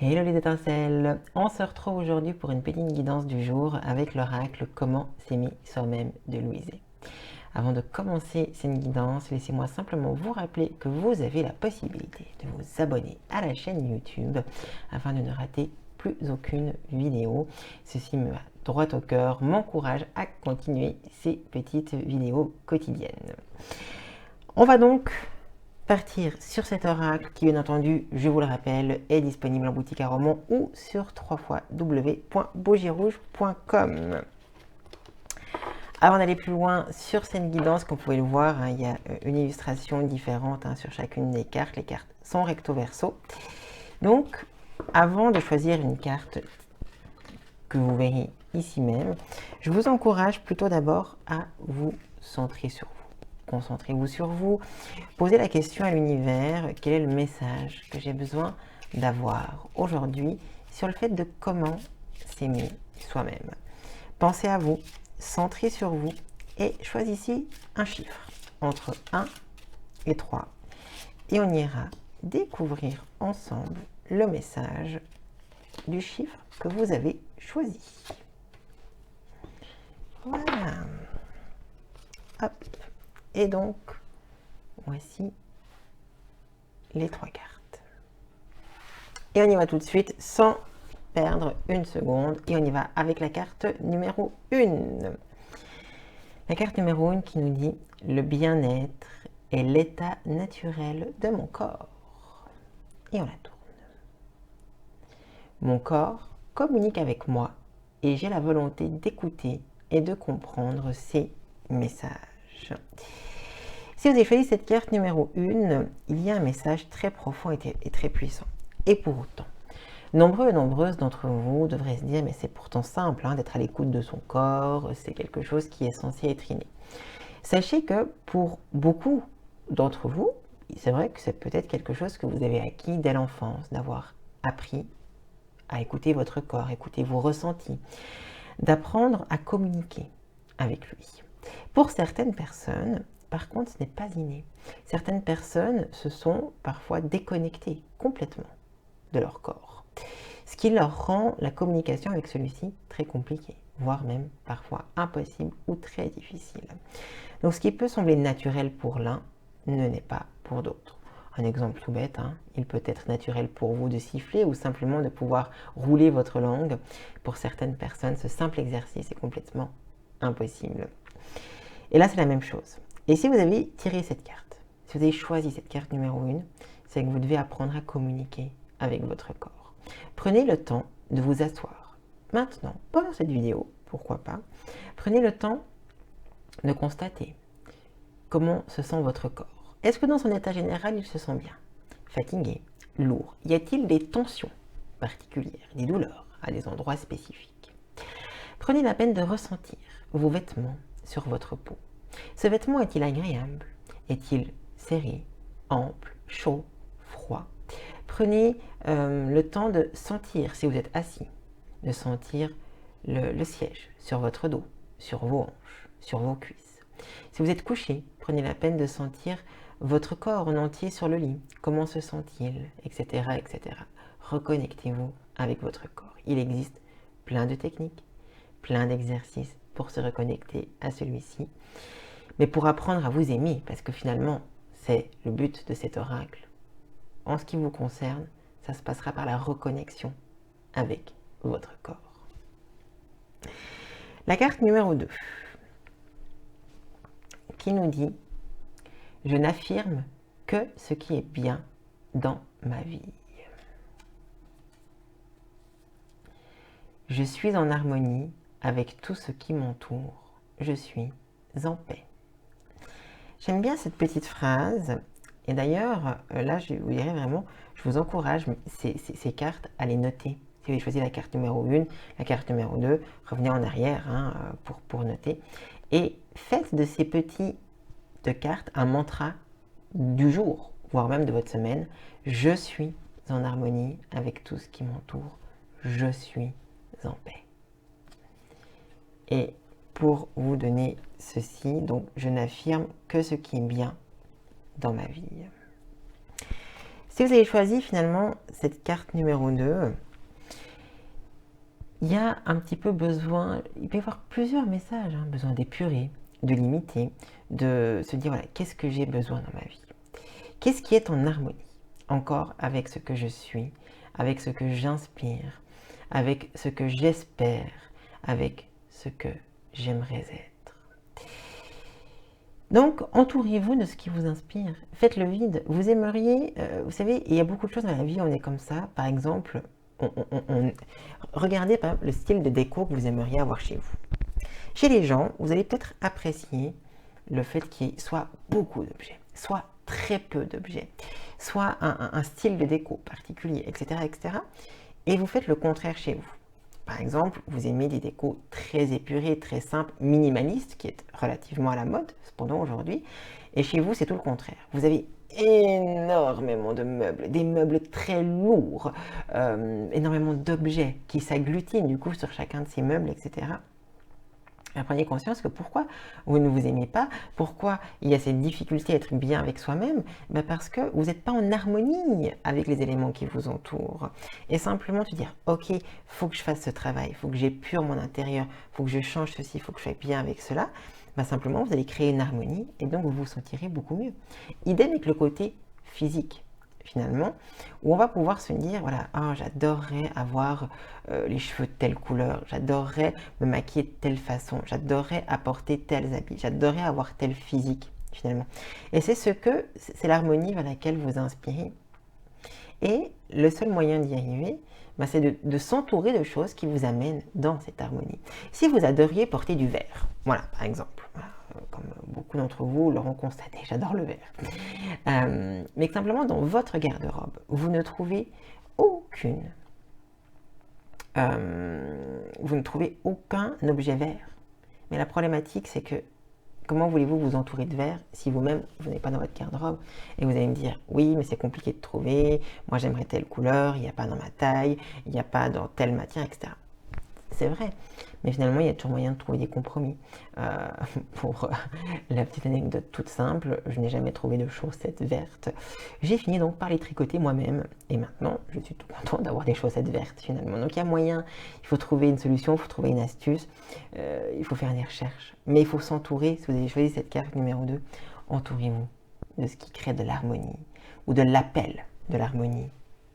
Hello les étincelles, on se retrouve aujourd'hui pour une petite guidance du jour avec l'oracle Comment s'aimer soi-même de Louise. Avant de commencer cette guidance, laissez-moi simplement vous rappeler que vous avez la possibilité de vous abonner à la chaîne YouTube afin de ne rater plus aucune vidéo. Ceci me va droit au cœur, m'encourage à continuer ces petites vidéos quotidiennes. On va donc partir sur cet oracle qui, bien entendu, je vous le rappelle, est disponible en boutique à romans ou sur www.bogierouge.com. Avant d'aller plus loin sur cette guidance, comme vous pouvez le voir, il y a une illustration différente sur chacune des cartes. Les cartes sont recto verso. Donc, avant de choisir une carte que vous verrez ici même, je vous encourage plutôt d'abord à vous centrer sur vous. Concentrez-vous sur vous. Posez la question à l'univers, quel est le message que j'ai besoin d'avoir aujourd'hui sur le fait de comment s'aimer soi-même. Pensez à vous, centrez sur vous et choisissez un chiffre entre 1 et 3. Et on ira découvrir ensemble le message du chiffre que vous avez choisi. Voilà. Hop. Et donc, voici les 3 cartes. Et on y va tout de suite sans perdre une seconde. Et on y va avec la carte numéro 1. La carte numéro 1 qui nous dit « Le bien-être est l'état naturel de mon corps ». Et on la tourne. Mon corps communique avec moi et j'ai la volonté d'écouter et de comprendre ses messages. Si vous avez choisi cette carte numéro 1, il y a un message très profond et très puissant. Et pour autant, nombreux et nombreuses d'entre vous devraient se dire, mais c'est pourtant simple d'être à l'écoute de son corps, c'est quelque chose qui est censé être inné. Sachez que pour beaucoup d'entre vous, c'est vrai que c'est peut-être quelque chose que vous avez acquis dès l'enfance, d'avoir appris à écouter votre corps, écouter vos ressentis, d'apprendre à communiquer avec lui. Pour certaines personnes, par contre, ce n'est pas inné. Certaines personnes se sont parfois déconnectées complètement de leur corps, ce qui leur rend la communication avec celui-ci très compliquée, voire même parfois impossible ou très difficile. Donc ce qui peut sembler naturel pour l'un ne l'est pas pour d'autres. Un exemple tout bête, il peut être naturel pour vous de siffler ou simplement de pouvoir rouler votre langue. Pour certaines personnes, ce simple exercice est complètement impossible. Et là, c'est la même chose. Et si vous avez tiré cette carte, si vous avez choisi cette carte numéro 1, c'est que vous devez apprendre à communiquer avec votre corps. Prenez le temps de vous asseoir. Maintenant, pendant cette vidéo, pourquoi pas, prenez le temps de constater comment se sent votre corps. Est-ce que dans son état général, il se sent bien? Fatigué? Lourd? Y a-t-il des tensions particulières, des douleurs à des endroits spécifiques? Prenez la peine de ressentir vos vêtements sur votre peau. Ce vêtement est-il agréable? Est-il serré, ample, chaud, froid? Prenez le temps de sentir, si vous êtes assis, de sentir le siège sur votre dos, sur vos hanches, sur vos cuisses. Si vous êtes couché, prenez la peine de sentir votre corps en entier sur le lit. Comment se sent-il, etc., etc. Reconnectez-vous avec votre corps. Il existe plein de techniques, plein d'exercices pour se reconnecter à celui-ci. Mais pour apprendre à vous aimer, parce que finalement, c'est le but de cet oracle. En ce qui vous concerne, ça se passera par la reconnexion avec votre corps. La carte numéro 2, qui nous dit « Je n'affirme que ce qui est bien dans ma vie. Je suis en harmonie avec tout ce qui m'entoure. Je suis en paix. » J'aime bien cette petite phrase. Et d'ailleurs, là, je vous dirais vraiment, je vous encourage ces cartes à les noter. Si vous avez choisi la carte numéro 1, la carte numéro 2, revenez en arrière pour noter. Et faites de ces petites cartes un mantra du jour, voire même de votre semaine. Je suis en harmonie avec tout ce qui m'entoure. Je suis en paix. Et pour vous donner ceci, donc je n'affirme que ce qui est bien dans ma vie. Si vous avez choisi finalement cette carte numéro 2, il y a un petit peu besoin, il peut y avoir plusieurs messages, hein, besoin d'épurer, de limiter, de se dire, voilà, qu'est-ce que j'ai besoin dans ma vie? Qu'est-ce qui est en harmonie encore avec ce que je suis, avec ce que j'inspire, avec ce que j'espère, avec ce que j'aimerais être? Donc, entourez-vous de ce qui vous inspire. Faites le vide. Vous aimeriez, vous savez, il y a beaucoup de choses dans la vie, on est comme ça. Par exemple, regardez par exemple, le style de déco que vous aimeriez avoir chez vous. Chez les gens, vous allez peut-être apprécier le fait qu'il y ait soit beaucoup d'objets, soit très peu d'objets, soit un style de déco particulier, etc., etc. Et vous faites le contraire chez vous. Par exemple, vous aimez des décos très épurés, très simples, minimalistes, qui est relativement à la mode, cependant aujourd'hui. Et chez vous, c'est tout le contraire. Vous avez énormément de meubles, des meubles très lourds, énormément d'objets qui s'agglutinent du coup sur chacun de ces meubles, etc. Prenez conscience que pourquoi vous ne vous aimez pas, pourquoi il y a cette difficulté à être bien avec soi-même, parce que vous n'êtes pas en harmonie avec les éléments qui vous entourent. Et simplement te dire, ok, il faut que je fasse ce travail, il faut que j'épure mon intérieur, il faut que je change ceci, il faut que je sois bien avec cela, simplement vous allez créer une harmonie et donc vous vous sentirez beaucoup mieux. Idem avec le côté physique. Finalement, où on va pouvoir se dire, voilà, ah, j'adorerais avoir les cheveux de telle couleur, j'adorerais me maquiller de telle façon, j'adorerais apporter tels habits, j'adorerais avoir tel physique, finalement. Et c'est l'harmonie vers laquelle vous inspirez. Et le seul moyen d'y arriver, c'est de s'entourer de choses qui vous amènent dans cette harmonie. Si vous adoriez porter du vert, voilà, par exemple, voilà, comme beaucoup d'entre vous l'auront constaté, j'adore le vert. Mais simplement dans votre garde-robe, vous ne trouvez vous ne trouvez aucun objet vert. Mais la problématique, c'est que comment voulez-vous vous entourer de vert si vous-même, vous n'êtes pas dans votre garde-robe? Et vous allez me dire, oui, mais c'est compliqué de trouver, moi j'aimerais telle couleur, il n'y a pas dans ma taille, il n'y a pas dans telle matière, etc. C'est vrai, mais finalement, il y a toujours moyen de trouver des compromis. Pour la petite anecdote toute simple, je n'ai jamais trouvé de chaussettes vertes. J'ai fini donc par les tricoter moi-même, et maintenant, je suis tout content d'avoir des chaussettes vertes finalement. Donc il y a moyen, il faut trouver une solution, il faut trouver une astuce, il faut faire des recherches. Mais il faut s'entourer, si vous avez choisi cette carte numéro 2, entourez-vous de ce qui crée de l'harmonie, ou de l'appel de l'harmonie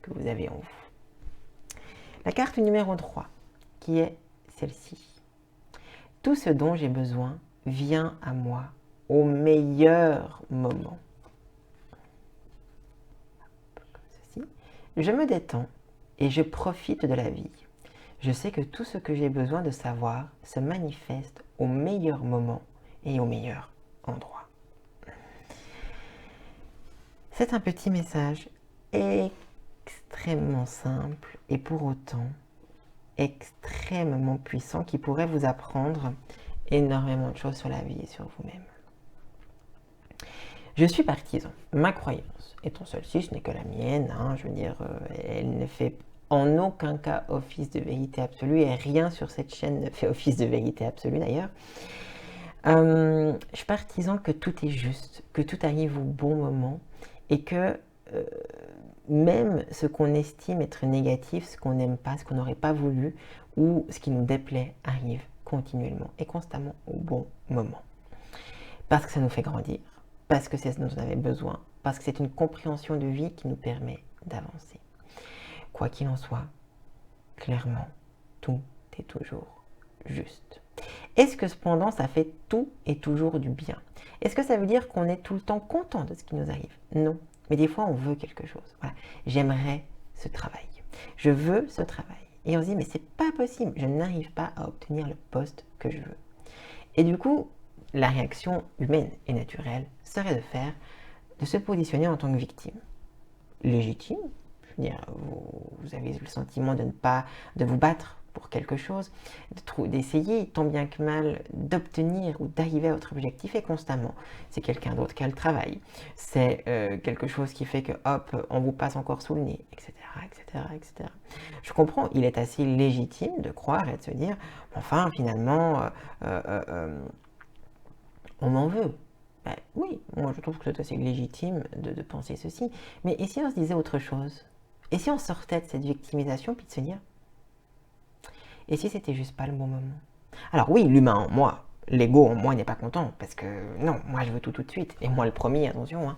que vous avez en vous. La carte numéro 3, qui est celle-ci. Tout ce dont j'ai besoin vient à moi au meilleur moment. Comme ceci. Je me détends et je profite de la vie. Je sais que tout ce que j'ai besoin de savoir se manifeste au meilleur moment et au meilleur endroit. C'est un petit message extrêmement simple et pour autant extrêmement puissant qui pourrait vous apprendre énormément de choses sur la vie et sur vous-même. Je suis partisan. Ma croyance étant celle-ci, ce n'est que la mienne, hein, je veux dire, elle ne fait en aucun cas office de vérité absolue et rien sur cette chaîne ne fait office de vérité absolue d'ailleurs. Je suis partisan que tout est juste, que tout arrive au bon moment et que même ce qu'on estime être négatif, ce qu'on n'aime pas, ce qu'on n'aurait pas voulu ou ce qui nous déplaît arrive continuellement et constamment au bon moment. Parce que ça nous fait grandir, parce que c'est ce dont on avait besoin, parce que c'est une compréhension de vie qui nous permet d'avancer. Quoi qu'il en soit, clairement, tout est toujours juste. Est-ce que cependant ça fait tout et toujours du bien? Est-ce que ça veut dire qu'on est tout le temps content de ce qui nous arrive? Non. Mais des fois, on veut quelque chose. Voilà. J'aimerais ce travail. Je veux ce travail. Et on se dit, mais c'est pas possible. Je n'arrive pas à obtenir le poste que je veux. Et du coup, la réaction humaine et naturelle serait de se positionner en tant que victime. Légitime. Je veux dire, vous avez le sentiment de vous battre pour quelque chose, d'essayer tant bien que mal d'obtenir ou d'arriver à votre objectif et constamment. C'est quelqu'un d'autre qui a le travail. C'est quelque chose qui fait que hop, on vous passe encore sous le nez, etc., etc., etc. Je comprends, il est assez légitime de croire et de se dire, enfin finalement, on m'en veut. Ben oui, moi je trouve que c'est assez légitime de penser ceci. Mais et si on se disait autre chose? Et si on sortait de cette victimisation puis de se dire, et si c'était juste pas le bon moment? Alors oui, l'humain en moi, l'ego en moi n'est pas content, parce que non, moi je veux tout de suite. Et moi le premier, attention, hein.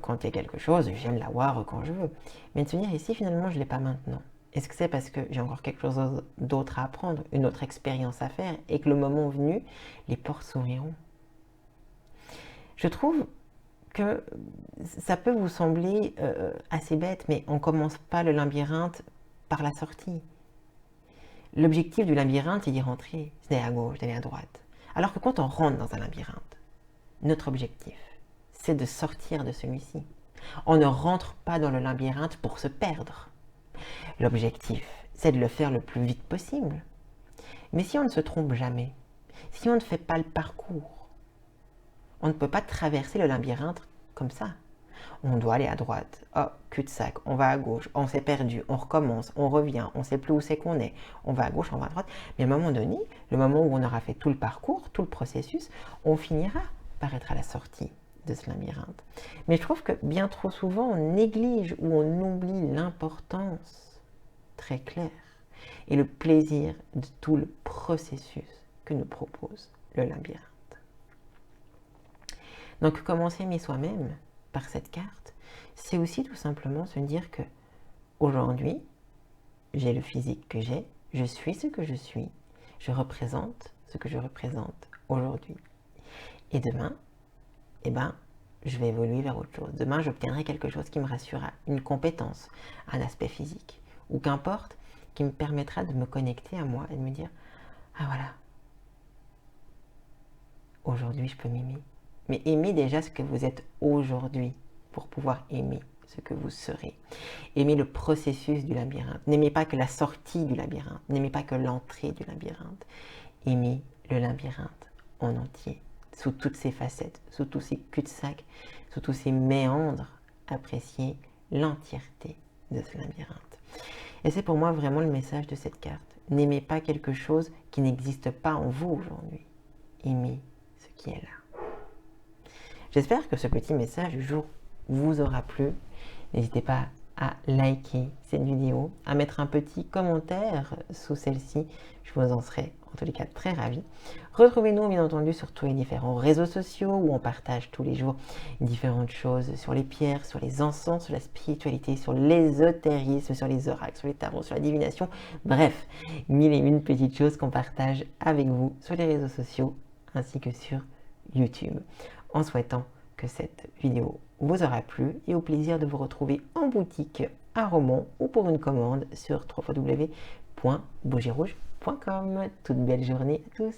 Quand il y a quelque chose, j'aime l'avoir quand je veux. Mais de se dire, et si finalement je ne l'ai pas maintenant? Est-ce que c'est parce que j'ai encore quelque chose d'autre à apprendre, une autre expérience à faire, et que le moment venu, les portes s'ouvriront? Je trouve que ça peut vous sembler assez bête, mais on ne commence pas le labyrinthe par la sortie. L'objectif du labyrinthe, c'est d'y rentrer, c'est d'aller à gauche, d'aller à droite. Alors que quand on rentre dans un labyrinthe, notre objectif, c'est de sortir de celui-ci. On ne rentre pas dans le labyrinthe pour se perdre. L'objectif, c'est de le faire le plus vite possible. Mais si on ne se trompe jamais, si on ne fait pas le parcours, on ne peut pas traverser le labyrinthe comme ça. On doit aller à droite, oh, cul-de-sac, on va à gauche, on s'est perdu, on recommence, on revient, on ne sait plus où c'est qu'on est, on va à gauche, on va à droite. Mais à un moment donné, le moment où on aura fait tout le parcours, tout le processus, on finira par être à la sortie de ce labyrinthe. Mais je trouve que bien trop souvent, on néglige ou on oublie l'importance très claire et le plaisir de tout le processus que nous propose le labyrinthe. Donc, commencer aimer soi-même par cette carte, c'est aussi tout simplement se dire que aujourd'hui, j'ai le physique que j'ai, je suis ce que je suis, je représente ce que je représente aujourd'hui. Et demain, eh ben, je vais évoluer vers autre chose. Demain, j'obtiendrai quelque chose qui me rassurera, une compétence, un aspect physique, ou qu'importe, qui me permettra de me connecter à moi et de me dire, ah voilà, aujourd'hui je peux m'aimer. Mais aimez déjà ce que vous êtes aujourd'hui pour pouvoir aimer ce que vous serez. Aimez le processus du labyrinthe. N'aimez pas que la sortie du labyrinthe. N'aimez pas que l'entrée du labyrinthe. Aimez le labyrinthe en entier, sous toutes ses facettes, sous tous ses cul-de-sac, sous tous ses méandres. Appréciez l'entièreté de ce labyrinthe. Et c'est pour moi vraiment le message de cette carte. N'aimez pas quelque chose qui n'existe pas en vous aujourd'hui. Aimez ce qui est là. J'espère que ce petit message du jour vous aura plu. N'hésitez pas à liker cette vidéo, à mettre un petit commentaire sous celle-ci. Je vous en serai en tous les cas très ravie. Retrouvez-nous bien entendu sur tous les différents réseaux sociaux où on partage tous les jours différentes choses sur les pierres, sur les encens, sur la spiritualité, sur l'ésotérisme, sur les oracles, sur les tarots, sur la divination. Bref, mille et une petites choses qu'on partage avec vous sur les réseaux sociaux ainsi que sur YouTube. En souhaitant que cette vidéo vous aura plu et au plaisir de vous retrouver en boutique à Romont ou pour une commande sur www.bougirouge.com. Toute belle journée à tous.